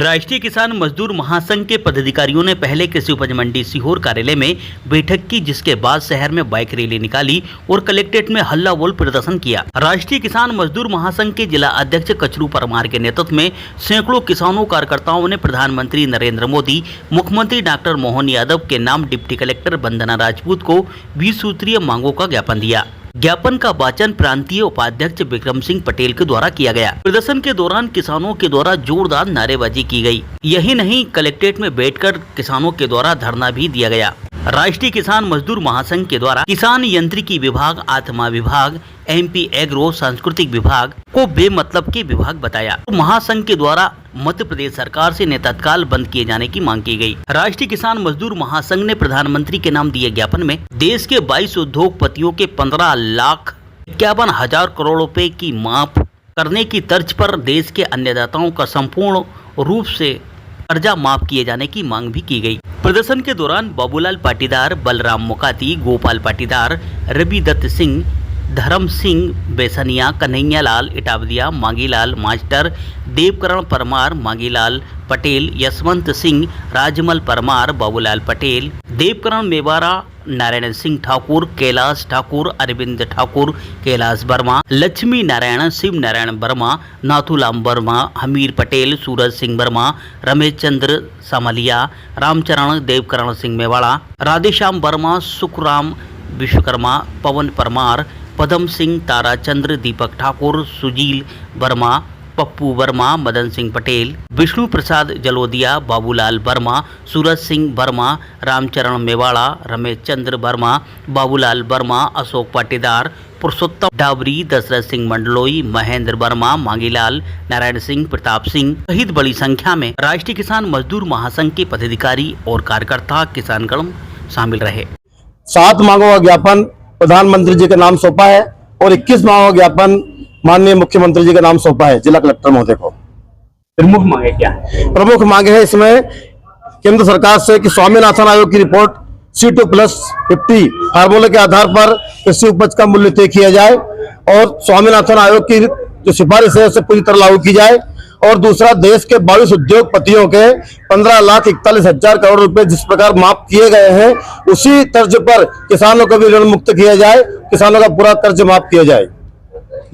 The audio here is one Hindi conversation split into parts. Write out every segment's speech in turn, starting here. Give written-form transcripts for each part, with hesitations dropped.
राष्ट्रीय किसान मजदूर महासंघ के पदाधिकारियों ने पहले कृषि उपज मंडी सीहोर कार्यालय में बैठक की, जिसके बाद शहर में बाइक रैली निकाली और कलेक्ट्रेट में हल्ला बोल प्रदर्शन किया। राष्ट्रीय किसान मजदूर महासंघ के जिला अध्यक्ष कचरू परमार के नेतृत्व में सैकड़ों किसानों कार्यकर्ताओं ने प्रधानमंत्री नरेंद्र मोदी, मुख्यमंत्री डॉक्टर मोहन यादव के नाम डिप्टी कलेक्टर वंदना राजपूत को 20 सूत्रीय मांगों का ज्ञापन दिया। ज्ञापन का वाचन प्रांतीय उपाध्यक्ष विक्रम सिंह पटेल के द्वारा किया गया। प्रदर्शन के दौरान किसानों के द्वारा जोरदार नारेबाजी की गई। यही नहीं, कलेक्ट्रेट में बैठकर किसानों के द्वारा धरना भी दिया गया। राष्ट्रीय किसान मजदूर महासंघ के द्वारा किसान यंत्रिकी विभाग, आत्मा विभाग, MP एग्रो सांस्कृतिक विभाग को बेमतलब के विभाग बताया। तो महासंघ के द्वारा मध्य प्रदेश सरकार से तत्काल बंद किए जाने की मांग की गई। राष्ट्रीय किसान मजदूर महासंघ ने प्रधानमंत्री के नाम दिए ज्ञापन में देश के 22 उद्योगपतियों के 15,51,000 करोड़ रुपए की माफ करने की तर्ज पर देश के अन्नदाताओं का संपूर्ण रूप से कर्जा माफ किए जाने की मांग भी की गई। प्रदर्शन के दौरान बाबूलाल पाटीदार, बलराम मुकाती, गोपाल पाटीदार, रवि दत्त सिंह, धर्म सिंह बेसनिया, कन्हैया लाल इटावलिया, मांगीलाल मास्टर, देवकरण परमार, मांगीलाल पटेल, यशवंत सिंह, राजमल परमार, बाबूलाल पटेल, देवकरण मेवाड़ा, नारायण सिंह ठाकुर, कैलाश ठाकुर, अरविंद ठाकुर, कैलाश वर्मा, लक्ष्मी नारायण, शिव नारायण वर्मा, नाथुराम वर्मा, हमीर पटेल, सूरज सिंह वर्मा, रमेश चंद्र सामलिया, रामचरण, देवकरण सिंह मेवाड़ा, राधेश्याम वर्मा, सुखराम विश्वकर्मा, पवन परमार, पदम सिंह, ताराचंद्र, दीपक ठाकुर, सुजील वर्मा, पप्पू वर्मा, मदन सिंह पटेल, विष्णु प्रसाद जलोदिया, बाबूलाल वर्मा, सूरज सिंह वर्मा, रामचरण मेवाड़ा, रमेश चंद्र वर्मा, बाबूलाल वर्मा, अशोक पाटीदार, पुरुषोत्तम डाबरी, दशरथ सिंह मंडलोई, महेंद्र वर्मा, मांगीलाल, नारायण सिंह, प्रताप सिंह सहित बड़ी संख्या में राष्ट्रीय किसान मजदूर महासंघ के पदाधिकारी और कार्यकर्ता किसानगण शामिल रहे। 7 मांगों का ज्ञापन प्रधानमंत्री जी के नाम सौंपा है और 21 मांगों का ज्ञापन माननीय मुख्यमंत्री जी का नाम सौंपा है जिला कलेक्टर महोदय को। प्रमुख मांगे क्या है? प्रमुख मांगे है इसमें केंद्र सरकार से कि स्वामीनाथन आयोग की रिपोर्ट C2+50 फार्मूले के आधार पर कृषि उपज का मूल्य तय किया जाए और स्वामीनाथन आयोग की जो सिफारिश है उसे पूरी तरह लागू की जाए। और दूसरा, देश के 22 उद्योगपतियों के 15,41,000 करोड़ रुपए जिस प्रकार माफ किए गए हैं, उसी तर्ज पर किसानों को भी ऋण मुक्त किया जाए, किसानों का पूरा कर्ज माफ किया जाए।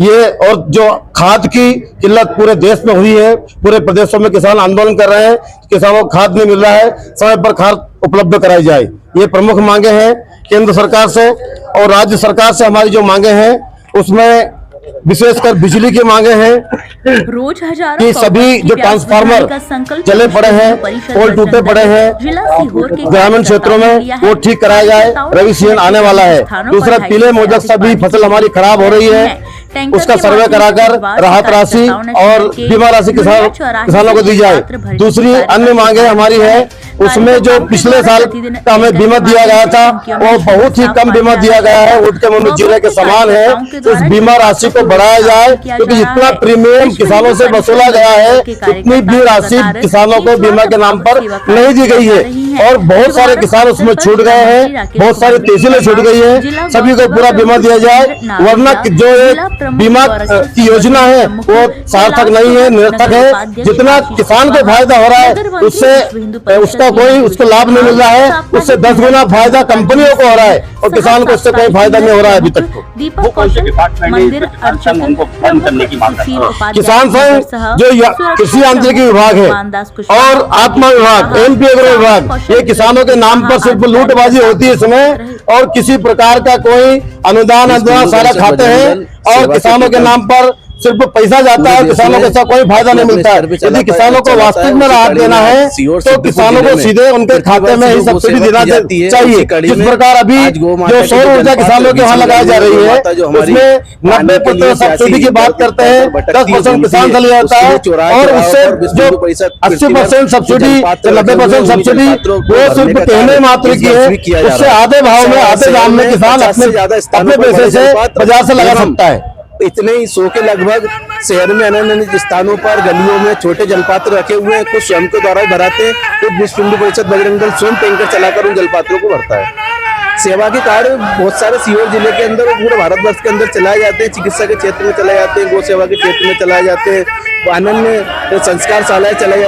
ये और जो खाद की किल्लत पूरे देश में हुई है, पूरे प्रदेशों में किसान आंदोलन कर रहे हैं, किसानों को खाद नहीं मिल रहा है, समय पर खाद उपलब्ध कराई जाए। ये प्रमुख मांगे हैं केंद्र सरकार से। और राज्य सरकार से हमारी जो मांगे हैं उसमें विशेषकर बिजली की मांगे हैं रोज हजारों कि सभी जो ट्रांसफार्मर जले पड़े हैं, पोल टूटे पड़े हैं ग्रामीण क्षेत्रों में, वो ठीक कराया जाए। रवि सीजन आने वाला है। दूसरा, पीले मोजक से भी फसल हमारी खराब हो रही है, उसका सर्वे कराकर राहत राशि और बीमा राशि किसानों को दी जाए। दूसरी अन्य मांगे हमारी है, उसमें जो पिछले साल का हमें बीमा दिया गया था वो बहुत ही कम बीमा दिया गया है, उठ के मनुष्य जीने के समान है। उस बीमा राशि को बढ़ाया जाए, क्योंकि जितना प्रीमियम किसानों से वसूला गया है उतनी भी राशि किसानों को बीमा के नाम पर नहीं दी गई है। और बहुत सारे किसान उसमें छूट गए हैं, बहुत सारी तहसीलें छूट गई है। सभी को पूरा बीमा दिया जाए, वरना जो एक बीमा की योजना है वो सार्थक नहीं है, निरर्थक है। जितना किसान को फायदा हो रहा है उससे उसको लाभ नहीं मिल रहा है, उससे 10 गुना फायदा कंपनियों को हो रहा है और किसान को उससे कोई फायदा नहीं हो रहा है अभी तक। किसान संघ जो कृषि यांत्रिकी विभाग है और आत्मा विभाग, MP एग्रो विभाग, ये किसानों के नाम पर सिर्फ लूटबाजी होती है इसमें, और किसी प्रकार का कोई अनुदान सारा खाते हैं और किसानों के नाम पर सिर्फ पैसा जाता है, किसानों को इसका कोई फायदा नहीं मिलता है। यदि किसानों को वास्तविक में राहत देना है तो किसानों को सीधे उनके खाते में ही सब्सिडी देना चाहिए। जिस प्रकार अभी जो सौर ऊर्जा किसानों के वहाँ लगाई जा रही है उसमें 90% सब्सिडी की बात करते हैं, 10% किसान से लिया जाता है और उससे जो 80% सब्सिडी, 90% सब्सिडी वो सिर्फ कहने मात्र की है। उससे आधे भाव में, आधे दाम में किसान अपने पैसे से बाजार से लगा सकता है। इतने ही 100 के लगभग शहर में अन्य स्थानों पर गलियों में छोटे जलपात्र रखे हुए हैं। कुछ स्वयं के द्वारा भराते हैं, कुछ विश्व हिंदू परिषद बजरंग दल स्वयं टैंकर चलाकर उन जलपात्रों को भरता है। सेवा के कार्य बहुत सारे सीहोर जिले के अंदर और पूरे भारतवर्ष के अंदर चलाए जाते हैं। चिकित्सा के क्षेत्र में चलाए जाते हैं, गौ सेवा के क्षेत्र में चलाए जाते हैं, अनन्य संस्कार शालाएं चलाई जाती है।